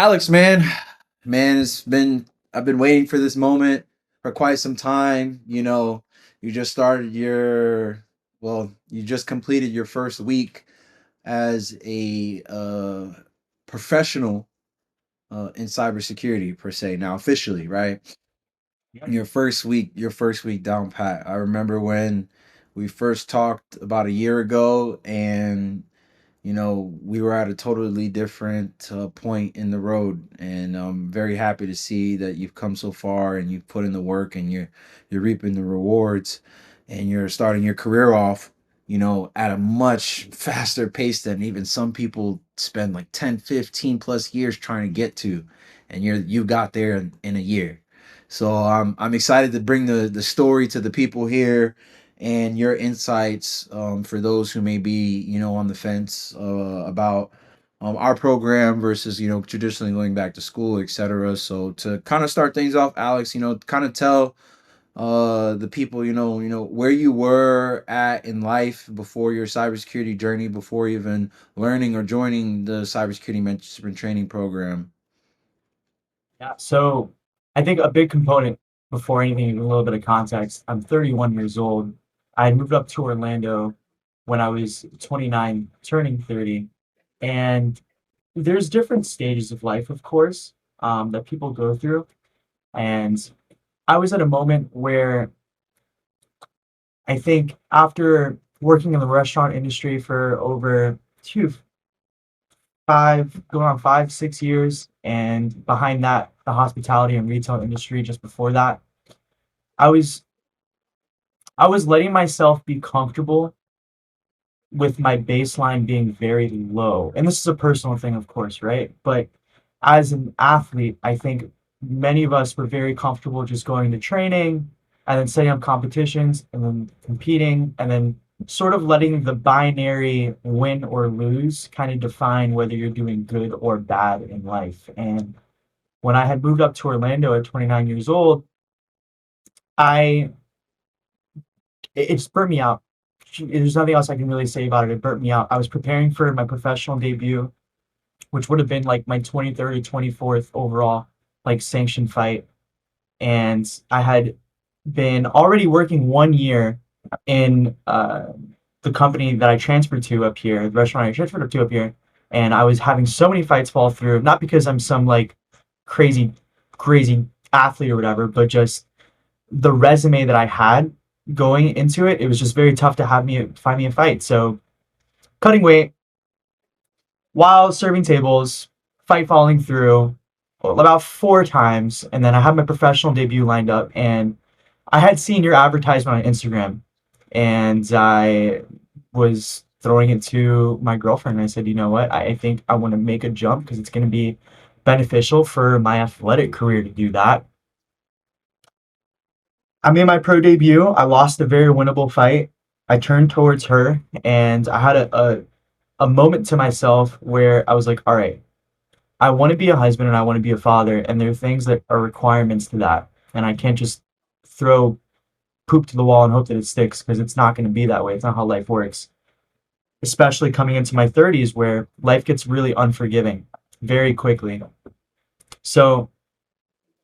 Alex, man, I've been waiting for this moment for quite some time. You just started you just completed your first week as a professional in cybersecurity per se. Now officially, right? Yep. Your first week down pat. I remember when we first talked about a year ago, and we were at a totally different point in the road, and I'm very happy to see that you've come so far and you've put in the work, and you're reaping the rewards, and you're starting your career off, at a much faster pace than even some people spend like 10, 15 plus years trying to get to, and you got there in a year. So I'm excited to bring the story to the people here and your insights for those who may be on the fence about our program versus traditionally going back to school, etc. So to kind of start things off, Alex, kind of tell the people where you were at in life before your cybersecurity journey, before even learning or joining the cybersecurity mentorship training program. Yeah. So I think a big component before anything, even a little bit of context, I'm 31 years old. I moved up to Orlando when I was 29, turning 30. And there's different stages of life, of course, that people go through. And I was at a moment where I think after working in the restaurant industry for over going on 5, 6 years, and behind that, the hospitality and retail industry just before that, I was I was letting myself be comfortable with my baseline being very low. And this is a personal thing, of course, right? But as an athlete, I think many of us were very comfortable just going to training and then setting up competitions and then competing and then sort of letting the binary win or lose kind of define whether you're doing good or bad in life. And when I had moved up to Orlando at 29 years old, I it just burnt me out. There's nothing else I can really say about it. It burnt me out. I was preparing for my professional debut, which would have been like my 23rd or 24th overall, like sanctioned fight. And I had been already working 1 year in the company that I transferred to up here, the restaurant I transferred up to up here. And I was having so many fights fall through, not because I'm some like crazy, crazy athlete or whatever, but just the resume that I had going into it, it was just very tough to have me find me a fight. So cutting weight while serving tables, fight falling through about 4 times, and then I had my professional debut lined up, and I had seen your advertisement on Instagram, and I was throwing it to my girlfriend, and I said, you know what, I think I want to make a jump because it's going to be beneficial for my athletic career to do that. I made my pro debut. I lost a very winnable fight. I turned towards her, and I had a moment to myself where I was like, all right, I want to be a husband and I want to be a father, and there are things that are requirements to that. And I can't just throw poop to the wall and hope that it sticks because it's not going to be that way. It's not how life works, especially coming into my 30s where life gets really unforgiving very quickly. So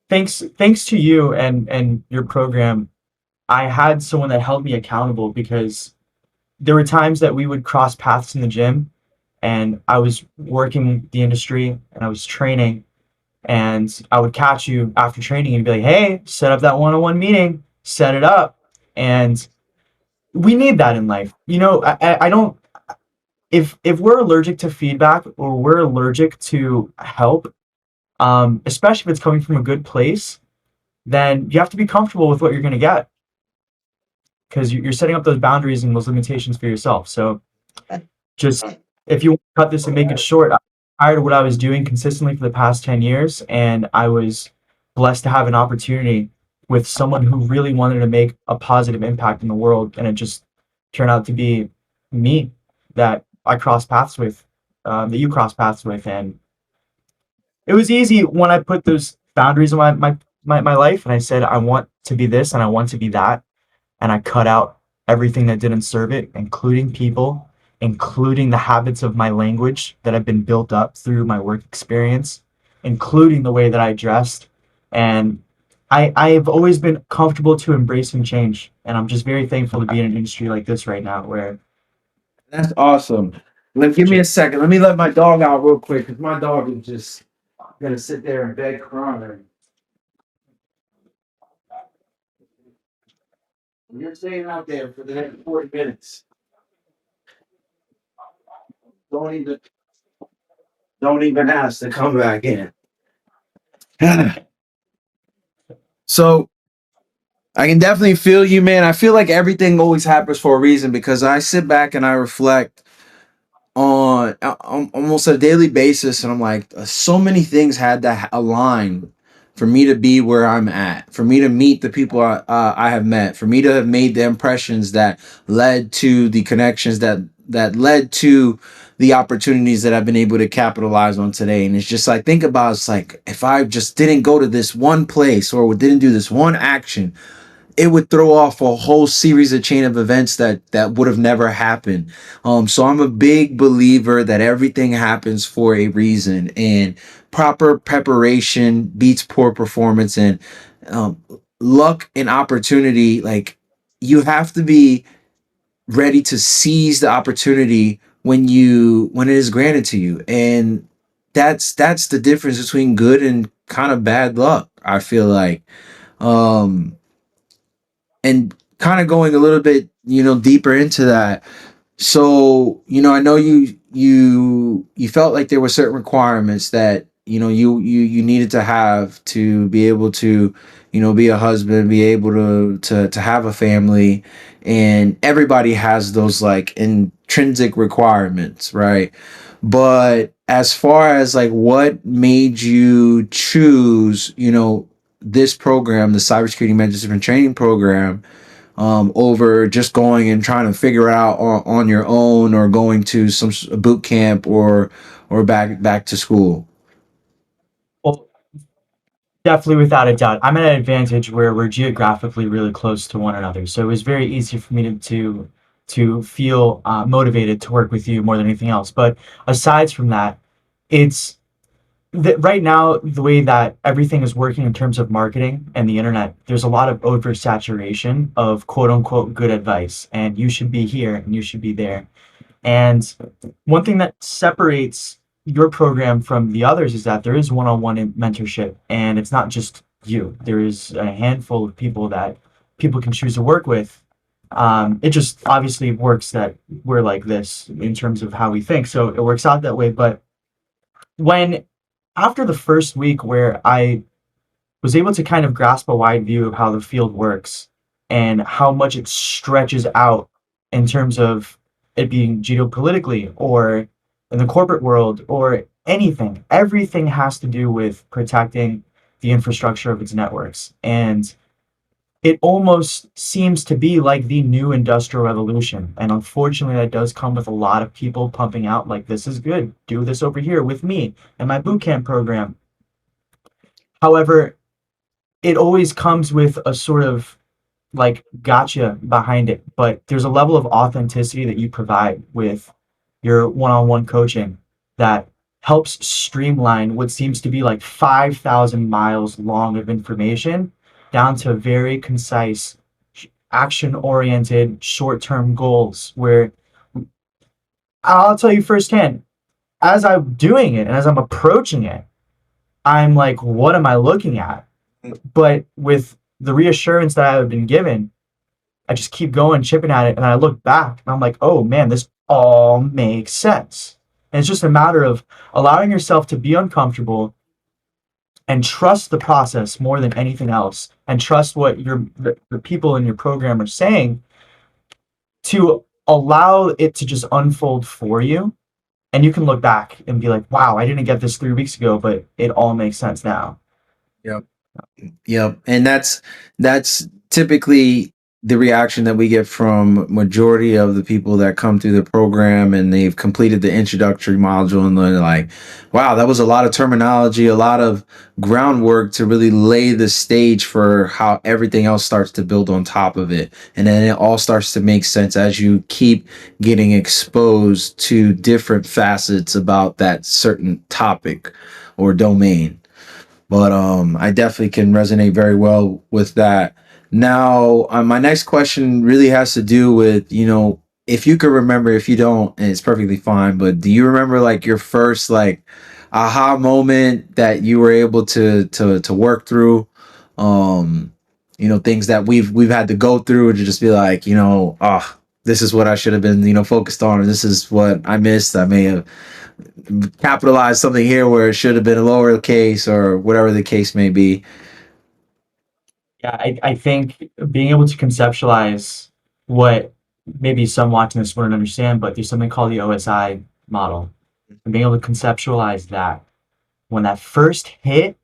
thanks to you and your program, I had someone that held me accountable because there were times that we would cross paths in the gym and I was working the industry and I was training, and I would catch you after training and be like, "Hey, set up that one-on-one meeting, set it up." And we need that in life. I don't if we're allergic to feedback or we're allergic to help, especially if it's coming from a good place, then you have to be comfortable with what you're going to get because you're setting up those boundaries and those limitations for yourself. So just if you want to cut this and make it short, I'm tired of what I was doing consistently for the past 10 years, and I was blessed to have an opportunity with someone who really wanted to make a positive impact in the world, and it just turned out to be me that I crossed paths with, that you crossed paths with, and it was easy when I put those boundaries in my life, and I said I want to be this and I want to be that, and I cut out everything that didn't serve it, including people, including the habits of my language that have been built up through my work experience. including the way that I dressed. And I've always been comfortable to embracing change. And I'm just very thankful to be in an industry like this right now where That's awesome. Give me a second. Let me let my dog out real quick because my dog is just gonna sit there in bed crying. You're staying out there for the next 40 minutes. Don't even don't even ask to come back in. So I can definitely feel you, man. I feel like everything always happens for a reason because I sit back and I reflect on almost a daily basis, and I'm like, so many things had to align for me to be where I'm at, for me to meet the people I have met, for me to have made the impressions that led to the connections that led to the opportunities that I've been able to capitalize on today. And it's just like, think about, it's like if I just didn't go to this one place or didn't do this one action, it would throw off a whole series of chain of events that would have never happened. So I'm a big believer that everything happens for a reason, and proper preparation beats poor performance, and um, luck and opportunity. Like, you have to be ready to seize the opportunity when it is granted to you, and that's the difference between good and kind of bad luck. I feel like. Um, and kind of going a little bit, deeper into that. So, I know you felt like there were certain requirements that, you needed to have to be able to, be a husband, be able to have a family, and everybody has those like intrinsic requirements, right? But as far as like what made you choose, this program, the Cybersecurity Mentorship and Training Program, over just going and trying to figure it out on your own, or going to some boot camp, or back to school. well, definitely, without a doubt. I'm at an advantage where we're geographically really close to one another, so it was very easy for me to feel motivated to work with you more than anything else. But aside from that, it's right now the way that everything is working in terms of marketing and the internet. There's a lot of oversaturation of quote unquote good advice, and you should be here and you should be there. And one thing that separates your program from the others is that there is one-on-one mentorship, and it's not just you. There is a handful of people that people can choose to work with. It just obviously works that we're like this in terms of how we think, so it works out that way. But when after the first week where I was able to kind of grasp a wide view of how the field works and how much it stretches out in terms of it being geopolitically or in the corporate world or anything. Everything has to do with protecting the infrastructure of its networks. And it almost seems to be like the new industrial revolution. And unfortunately, that does come with a lot of people pumping out, like, this is good. Do this over here with me and my boot camp program. However, it always comes with a sort of like gotcha behind it, but there's a level of authenticity that you provide with your one-on-one coaching that helps streamline what seems to be like 5,000 miles long of information down to very concise, action-oriented, short-term goals. Where I'll tell you firsthand, as I'm doing it and as I'm approaching it, I'm like, what am I looking at? But with the reassurance that I have been given, I just keep going, chipping at it, and I look back and I'm like, oh man, this all makes sense. And it's just a matter of allowing yourself to be uncomfortable and trust the process more than anything else, and trust what the people in your program are saying to allow it to just unfold for you. And you can look back and be like, wow, I didn't get this 3 weeks ago, but it all makes sense now. Yep. Yep. And that's typically the reaction that we get from majority of the people that come through the program, and they've completed the introductory module, and they're like, wow, that was a lot of terminology, a lot of groundwork to really lay the stage for how everything else starts to build on top of it. And then it all starts to make sense as you keep getting exposed to different facets about that certain topic. or domain. But I definitely can resonate very well with that. Now, my next question really has to do with, if you could remember, if you don't, and it's perfectly fine, but do you remember like your first like aha moment that you were able to work through? Um, things that we've had to go through to just be like, this is what I should have been, focused on, or this is what I missed. I may have capitalized something here where it should have been a lowercase or whatever the case may be. Yeah, I think being able to conceptualize what maybe some watching this wouldn't understand, but there's something called the OSI model. And being able to conceptualize that when that first hit,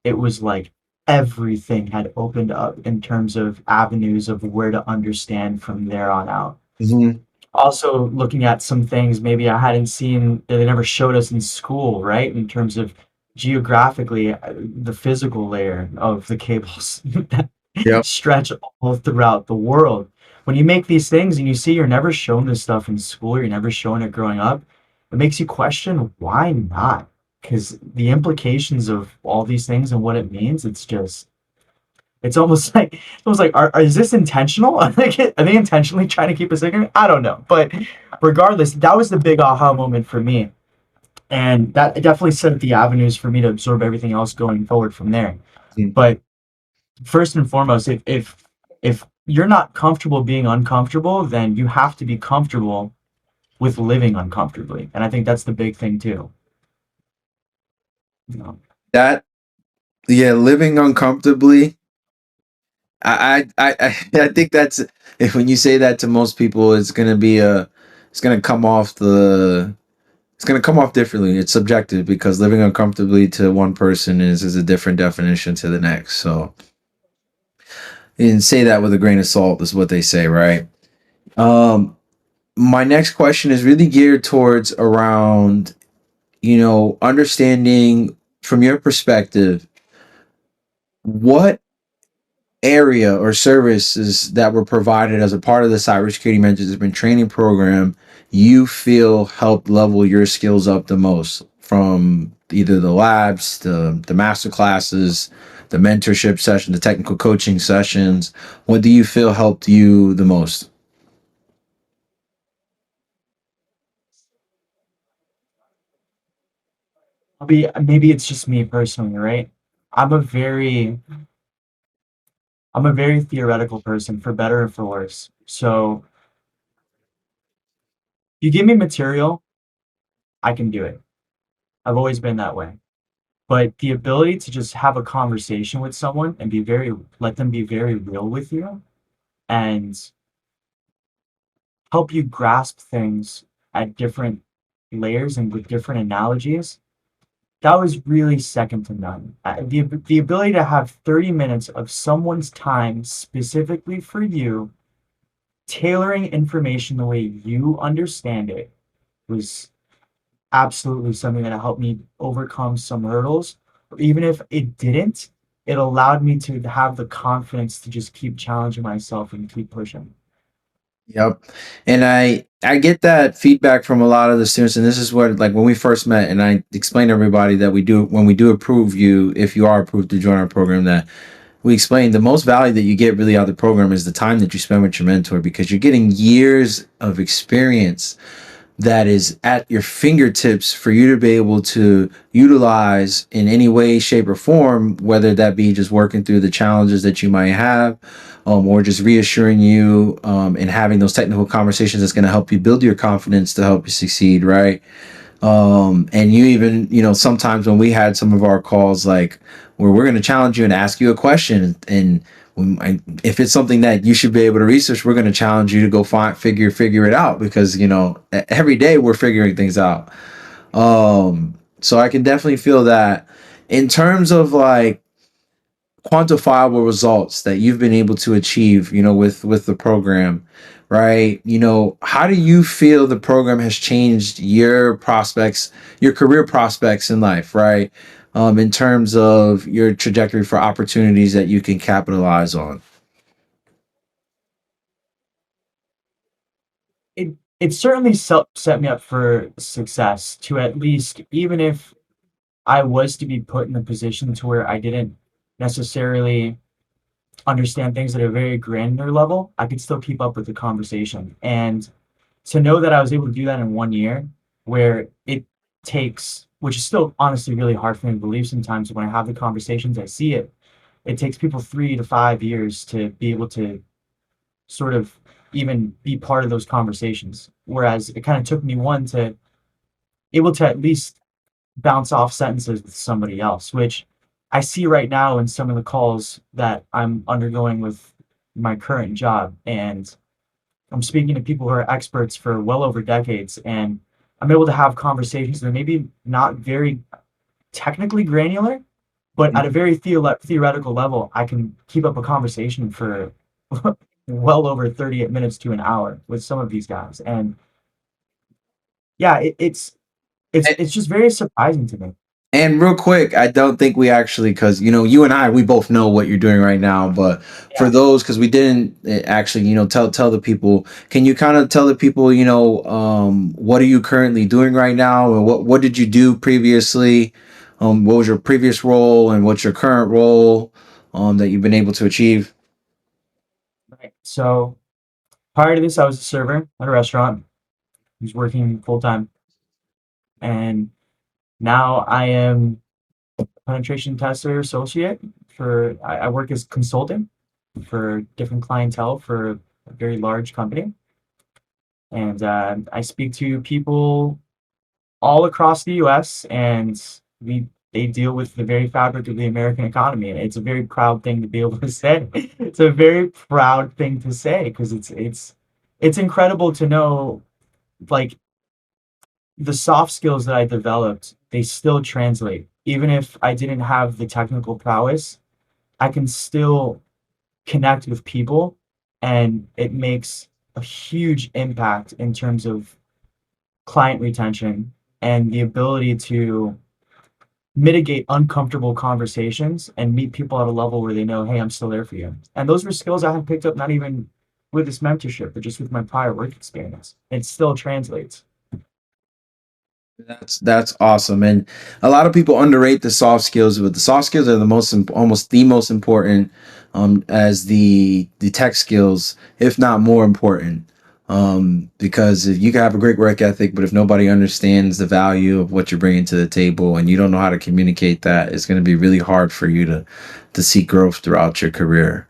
it was like everything had opened up in terms of avenues of where to understand from there on out. Mm-hmm. Also looking at some things maybe I hadn't seen that they never showed us in school, right? In terms of geographically, the physical layer of the cables that Yep. stretch all throughout the world. When you make these things and you see you're never shown this stuff in school, you're never shown it growing up, it makes you question why not? Because the implications of all these things and what it means, it's almost like is this intentional? Are they intentionally trying to keep us ignorant? I don't know. But regardless, that was the big aha moment for me. And that definitely set up the avenues for me to absorb everything else going forward from there. But first and foremost, if you're not comfortable being uncomfortable, then you have to be comfortable with living uncomfortably. And I think that's the big thing too. You know? That, yeah, living uncomfortably. I think that's, if when you say that to most people, it's gonna come off the it's gonna come off differently. It's subjective because living uncomfortably to one person is a different definition to the next. So, and say that with a grain of salt is what they say, right? Um, my next question is really geared towards around, understanding from your perspective what area or services that were provided as a part of the cybersecurity management training program you feel helped level your skills up the most, from either the labs, the master classes, the mentorship session, the technical coaching sessions. What do you feel helped you the most? Maybe it's just me personally, right? I'm a very I'm a very theoretical person, for better or for worse. So you give me material, I can do it. I've always been that way. But the ability to just have a conversation with someone and let them be very real with you and help you grasp things at different layers and with different analogies, that was really second to none. The ability to have 30 minutes of someone's time specifically for you, tailoring information the way you understand it, was absolutely something that helped me overcome some hurdles. Even if it didn't, it allowed me to have the confidence to just keep challenging myself and keep pushing. Yep. And I get that feedback from a lot of the students, and this is what, like, when we first met and I explained to everybody that we do, when we do approve you, if you are approved to join our program, that we explain the most value that you get really out of the program is the time that you spend with your mentor, because you're getting years of experience that is at your fingertips for you to be able to utilize in any way, shape, or form, whether that be just working through the challenges that you might have, or just reassuring you, and having those technical conversations that's going to help you build your confidence to help you succeed, right? And you even, sometimes when we had some of our calls, like where we're going to challenge you and ask you a question, and if it's something that you should be able to research, we're going to challenge you to go figure it out, because every day we're figuring things out. So I can definitely feel that. In terms of like quantifiable results that you've been able to achieve, with the program, right? How do you feel the program has changed your prospects, your career prospects in life, right? In terms of your trajectory for opportunities that you can capitalize on. It certainly set me up for success to, at least, even if I was to be put in a position to where I didn't necessarily understand things at a very granular level, I could still keep up with the conversation. And to know that I was able to do that in 1 year, where it takes, which is still honestly really hard for me to believe sometimes when I have the conversations, I see it. It takes people 3 to 5 years to be able to sort of even be part of those conversations. Whereas it kind of took me one to able to at least bounce off sentences with somebody else, which I see right now in some of the calls that I'm undergoing with my current job. And I'm speaking to people who are experts for well over decades, and I'm able to have conversations that are maybe not very technically granular, but at a very theoretical level, I can keep up a conversation for well over 38 minutes to an hour with some of these guys. And yeah, it's just very surprising to me. And real quick, I don't think we actually, because you and I, we both know what you're doing right now. But for Yeah. those, because we didn't actually, tell the people. Can you kind of tell the people, what are you currently doing right now, and what did you do previously? What was your previous role, and what's your current role, that you've been able to achieve? Right. So prior to this, I was a server at a restaurant. I was working full time, and now I am a penetration tester associate for. I work as consultant for different clientele for a very large company, and I speak to people all across the U.S. and we they deal with the very fabric of the American economy. And it's a very proud thing to be able to say. It's a very proud thing to say because it's incredible to know like the soft skills that I developed, they still translate. Even if I didn't have the technical prowess, I can still connect with people and it makes a huge impact in terms of client retention and the ability to mitigate uncomfortable conversations and meet people at a level where they know, hey, I'm still there for you. And those were skills I had picked up not even with this mentorship, but just with my prior work experience. It still translates. That's awesome, and a lot of people underrate the soft skills, but the soft skills are the almost the most important, as the tech skills, if not more important. Because if you can have a great work ethic, but if nobody understands the value of what you're bringing to the table, and you don't know how to communicate that, it's going to be really hard for you to see growth throughout your career.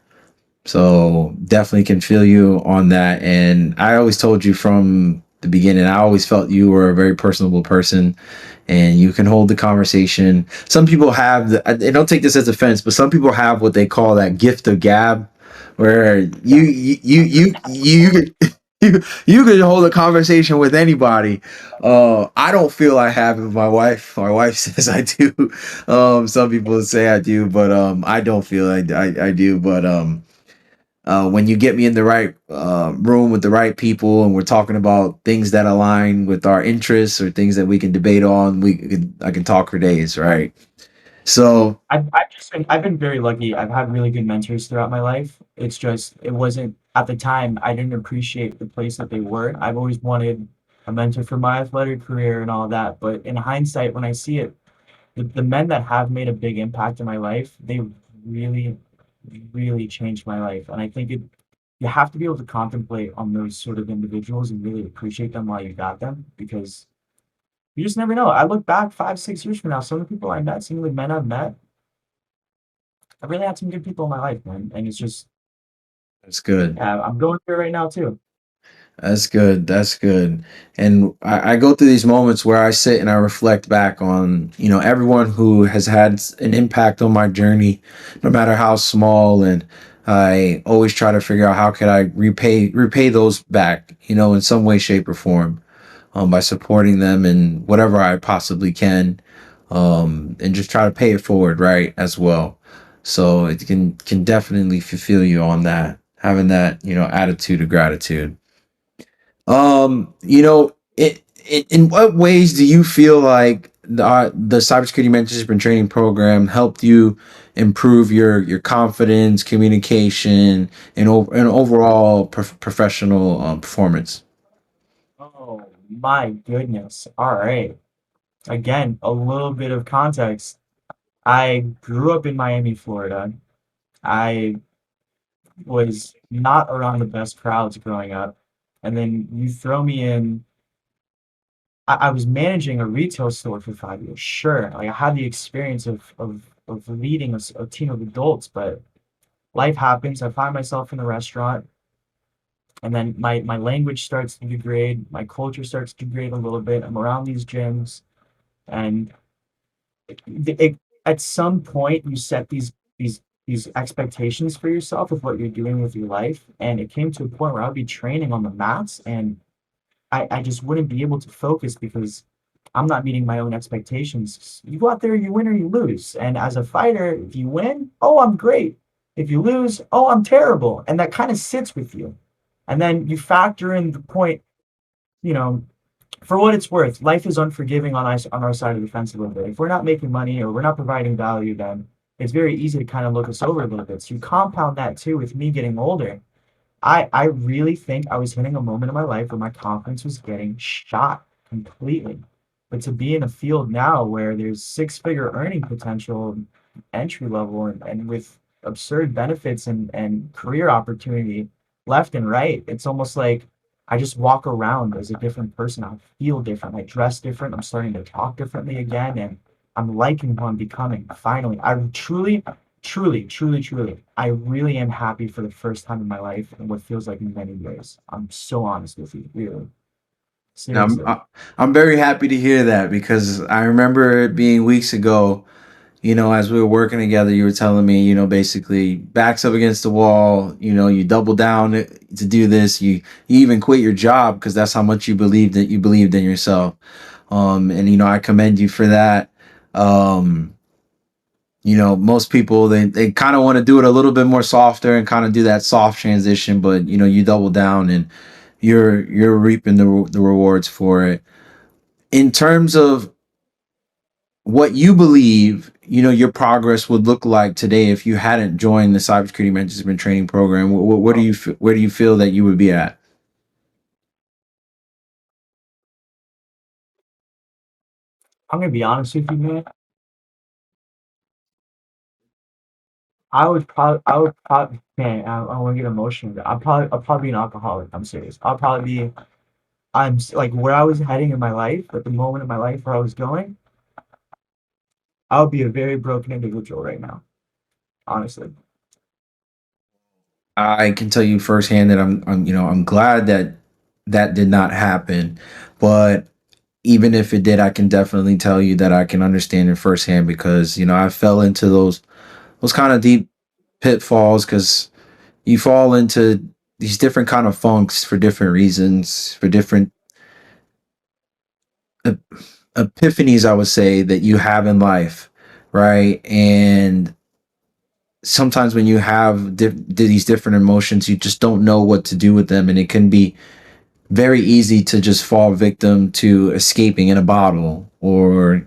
So definitely can feel you on that. And I always told you from the beginning, I always felt you were a very personable person and you can hold the conversation. Some people have, they don't take this as offense, but some people have what they call that gift of gab, where Yeah. you could, you could hold a conversation with anybody. I don't feel I have it. My wife says I do. Some people say I do, but I don't feel I do. But when you get me in the right room with the right people and we're talking about things that align with our interests or things that we can debate on, I can talk for days, right? So I've been very lucky. I've had really good mentors throughout my life. It's just it wasn't at the time I didn't appreciate the place that they were. I've always wanted a mentor for my athletic career and all of that. But in hindsight, when I see it, the men that have made a big impact in my life, they really, really changed my life. And I think you have to be able to contemplate on those sort of individuals and really appreciate them while you got them because you just never know. I look back 5, 6 years from now, some of the people I met, some of the men I've met, I really had some good people in my life, man. And it's just, that's good. yeah, I'm going through it right now too. That's good. That's good. And I go through these moments where I sit and I reflect back on, everyone who has had an impact on my journey, no matter how small. And I always try to figure out how can I repay those back, in some way, shape, or form, by supporting them in whatever I possibly can, and just try to pay it forward, right, as well. So it can definitely fulfill you on that, having that, attitude of gratitude. In what ways do you feel like the cybersecurity mentorship and training program helped you improve your confidence, communication, and overall professional performance? Oh my goodness. All right. Again, a little bit of context. I grew up in Miami, Florida. I was not around the best crowds growing up. And then you throw me in, I was managing a retail store for 5 years. Sure, like I had the experience of leading a team of adults, but life happens. I find myself in a restaurant, and then my language starts to degrade, my culture starts to degrade a little bit. I'm around these gyms, and it, at some point you set these expectations for yourself with what you're doing with your life, and it came to a point where I'd be training on the mats, and I just wouldn't be able to focus because I'm not meeting my own expectations. You go out there, you win or you lose. And as a fighter, if you win, oh, I'm great. If you lose, oh, I'm terrible. And that kind of sits with you. And then you factor in the point, you know, for what it's worth, life is unforgiving on us on our side of the fence a little bit. If we're not making money or we're not providing value, then it's very easy to kind of look us over a little bit. So you compound that too with me getting older. I really think I was hitting a moment in my life where my confidence was getting shot completely. But to be in a field now where there's six-figure earning potential, entry level, and with absurd benefits and career opportunity left and right, it's almost like I just walk around as a different person. I feel different. I dress different. I'm starting to talk differently again, and I'm liking who I'm becoming. Finally, I truly, truly, truly, truly, I really am happy for the first time in my life in what feels like many years. I'm so honest with you, really. And Seriously. I'm very happy to hear that because I remember it being weeks ago. As we were working together, you were telling me, basically backs up against the wall. You double down to do this. You even quit your job because that's how much you believed in yourself. And I commend you for that. Um, most people they kind of want to do it a little bit more softer and kind of do that soft transition, but you double down and you're reaping the rewards for it. In terms of what you believe, your progress would look like today if you hadn't joined the cybersecurity management training program. What do Oh, you where do you feel that you would be at? I'm gonna be honest with you, man. Man, I want to get emotional. I'll probably be an alcoholic. I'm serious. Like where I was heading in my life, at the moment in my life where I was going, I would be a very broken individual right now, honestly. I can tell you firsthand that I'm glad that that did not happen, but even if it did, I can definitely tell you that I can understand it firsthand because I fell into those kind of deep pitfalls because you fall into these different kind of funks for different reasons, for different epiphanies, I would say, that you have in life, right? And sometimes when you have these different emotions, you just don't know what to do with them, and it can be very easy to just fall victim to escaping in a bottle or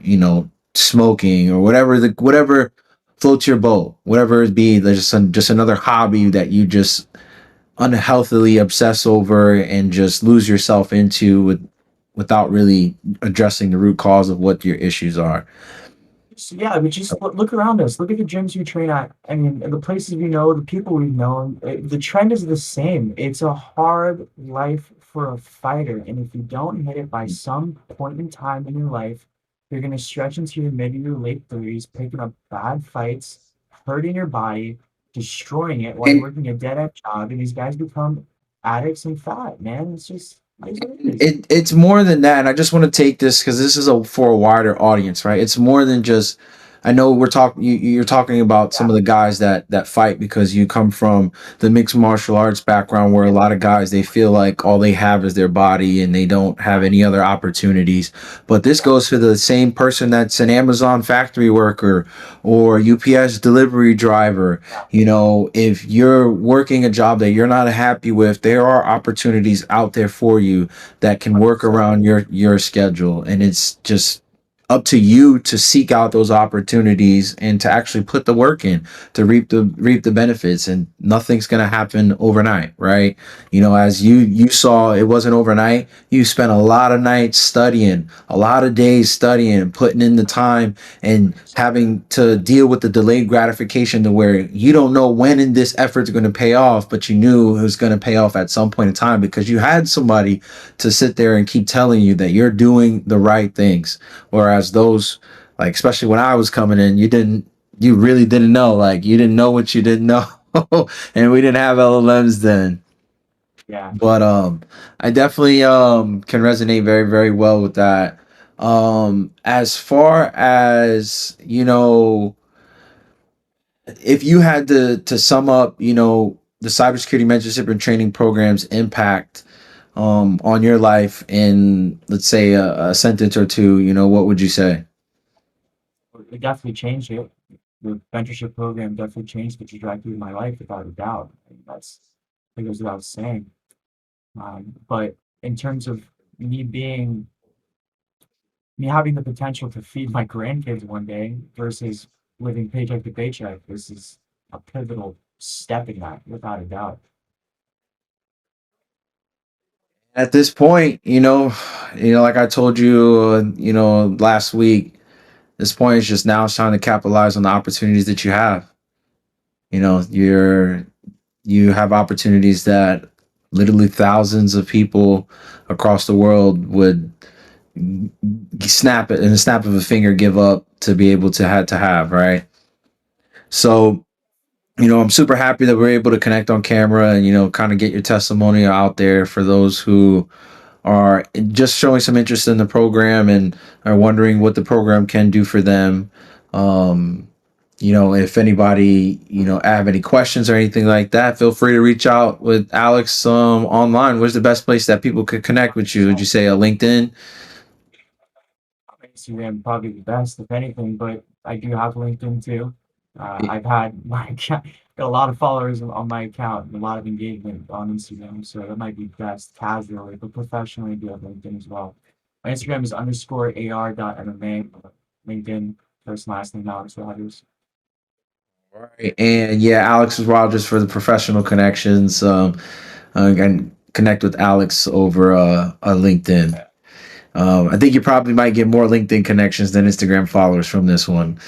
smoking or whatever floats your boat, whatever it be. There's just another hobby that you just unhealthily obsess over and just lose yourself into without really addressing the root cause of what your issues are. So yeah, but just look around us. Look at the gyms you train at. I mean, the places we know, the people we've known. The trend is the same. It's a hard life for a fighter, and if you don't hit it by some point in time in your life, you're gonna stretch into your mid or your late 30s, picking up bad fights, hurting your body, destroying it while you're And working a dead end job, and these guys become addicts and fat. Man, it's just it is what it is. it's more than that. And I just want to take this because this is for a wider audience, right? It's more than just. I know you're talking about some Yeah, of the guys that fight because you come from the mixed martial arts background where a lot of guys they feel like all they have is their body and they don't have any other opportunities. But this yeah, goes for the same person that's an Amazon factory worker or UPS delivery driver. yeah. If you're working a job that you're not happy with, there are opportunities out there for you that can work 100%. around your schedule, and it's just up to you to seek out those opportunities and to actually put the work in to reap the benefits. And nothing's going to happen overnight, right? As you saw, it wasn't overnight. You spent a lot of nights studying, a lot of days studying, putting in the time, and having to deal with the delayed gratification to where you don't know when in this effort's going to pay off, but you knew it was going to pay off at some point in time because you had somebody to sit there and keep telling you that you're doing the right things. Whereas those, like, especially when I was coming in, you really didn't know. Like, you didn't know what you didn't know. And we didn't have LLMs then. Yeah. But I definitely can resonate very, very well with that. As far as, if you had to sum up, the cybersecurity mentorship and training program's impact on your life in, let's say, a sentence or two, what would you say? It definitely changed it. The mentorship program definitely changed the trajectory of my life without a doubt. I think goes without saying. But in terms of me being me having the potential to feed my grandkids one day versus living paycheck to paycheck, this is a pivotal step in that, without a doubt. At this point, like I told you, last week, this point is just now it's time to capitalize on the opportunities that you have. You have opportunities that literally thousands of people across the world would snap it in a snap of a finger, give up to be able to have, right? So, I'm super happy that we're able to connect on camera and, kind of get your testimonial out there for those who are just showing some interest in the program and are wondering what the program can do for them. Um, if anybody, have any questions or anything like that, feel free to reach out with Alex online. Where's the best place that people could connect with you? Would you say a LinkedIn? Instagram probably the best, if anything, but I do have LinkedIn too. I've had my account, got a lot of followers on my account and a lot of engagement on Instagram, so that might be best casually, but professionally, I do have LinkedIn as well. My Instagram is underscore ar.mma. LinkedIn, first and last name, Alex Rogers. Right. And yeah, Alex Rogers for the professional connections. And connect with Alex over LinkedIn. I think you probably might get more LinkedIn connections than Instagram followers from this one.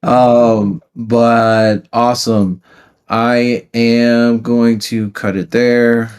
But awesome. I am going to cut it there.